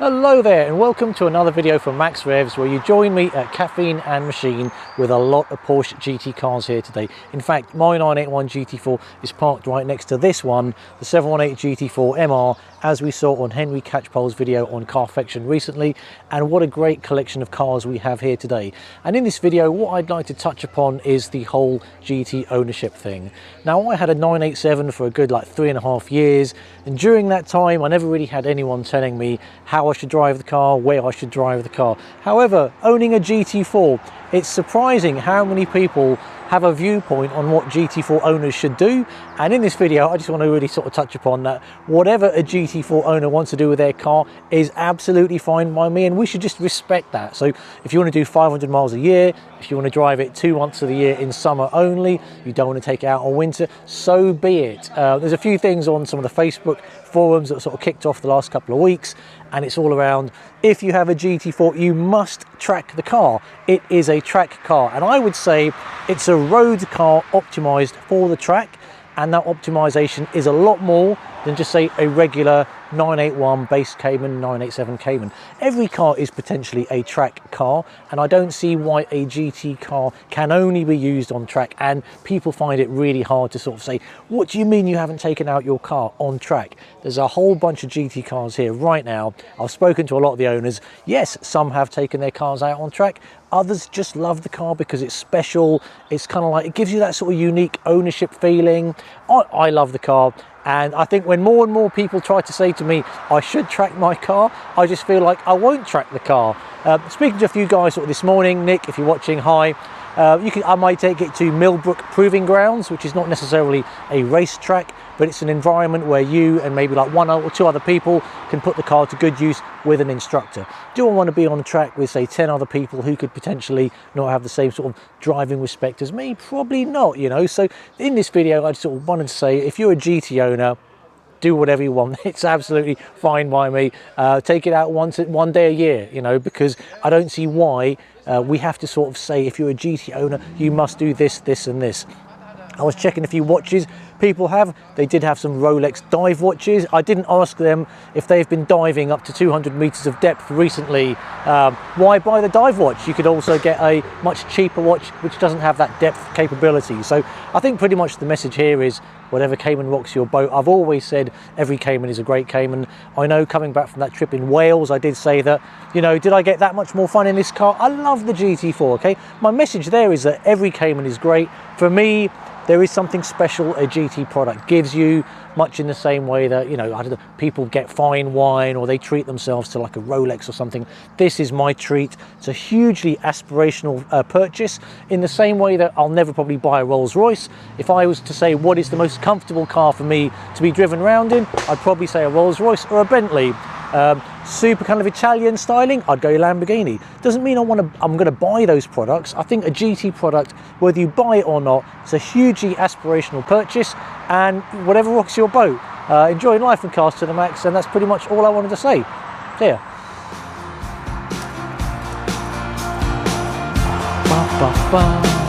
Hello there and welcome to another video from Max Revs, where you join me at Caffeine and Machine with a lot of Porsche GT cars here today. In fact, my 981 GT4 is parked right next to this one, the 718 GT4 MR, as we saw on Henry Catchpole's video on Carfection recently. And what a great collection of cars we have here today. And in this video, what I'd like to touch upon is the whole GT ownership thing. Now, I had a 987 for a good 3.5 years, and during that time I never really had anyone telling me how I should drive the car, where I should drive the car. However, owning a GT4, it's surprising how many people have a viewpoint on what GT4 owners should do. And in this video, I just want to really sort of touch upon that. Whatever a GT4 owner wants to do with their car is absolutely fine by me, and we should just respect that. So if you want to do 500 miles a year, if you want to drive it 2 months of the year in summer only, you don't want to take it out on winter, so be it. There's a few things on some of the Facebook forums that sort of kicked off the last couple of weeks, and it's all around, if you have a GT4, you must track the car. It is a track car, and I would say it's a road car optimized for the track, and that optimization is a lot more than just say a regular 981 base Cayman, 987 Cayman. Every car is potentially a track car, and I don't see why a GT car can only be used on track. And people find it really hard to sort of say, what do you mean you haven't taken out your car on track? There's a whole bunch of GT cars here right now. I've spoken to a lot of the owners. Yes, some have taken their cars out on track. Others just love the car because it's special. It's kind of like, it gives you that sort of unique ownership feeling. I love the car. And I think when more and more people try to say to me, I should track my car, I just feel like I won't track the car. Speaking to a few guys sort of this morning, Nick, if you're watching, hi. I might take it to Millbrook Proving Grounds, which is not necessarily a racetrack, but it's an environment where you and maybe like 1 or 2 other people can put the car to good use with an instructor. Do I want to be on a track with say 10 other people who could potentially not have the same sort of driving respect as me? Probably not, you know. So in this video, I sort of wanted to say, if you're a GT owner, do whatever you want. It's absolutely fine by me. Take it out one day a year, you know, because I don't see why we have to sort of say, if you're a GT owner, you must do this, this and this. I was checking a few watches people have. They did have some Rolex dive watches. I didn't ask them if they've been diving up to 200 meters of depth recently. Why buy the dive watch? You could also get a much cheaper watch which doesn't have that depth capability. So I think pretty much the message here is, whatever Cayman rocks your boat. I've always said every Cayman is a great Cayman. I know coming back from that trip in Wales, I did say that, you know, did I get that much more fun in this car? I love the GT4, okay? My message there is that every Cayman is great. For me, there is something special a GT product gives you, much in the same way that, you know, I don't know, people get fine wine or they treat themselves to like a Rolex or something. This is my treat. It's a hugely aspirational purchase, in the same way that I'll never probably buy a Rolls Royce. If I was to say what is the most comfortable car for me to be driven around in, I'd probably say a Rolls Royce or a Bentley. Super kind of Italian styling, I'd go Lamborghini. Doesn't mean I'm going to buy those products. I think a GT product, whether you buy it or not, it's a hugely aspirational purchase, and whatever rocks your boat. Enjoying life and cars to the max, and that's pretty much all I wanted to say. See ya. Ba, ba, ba.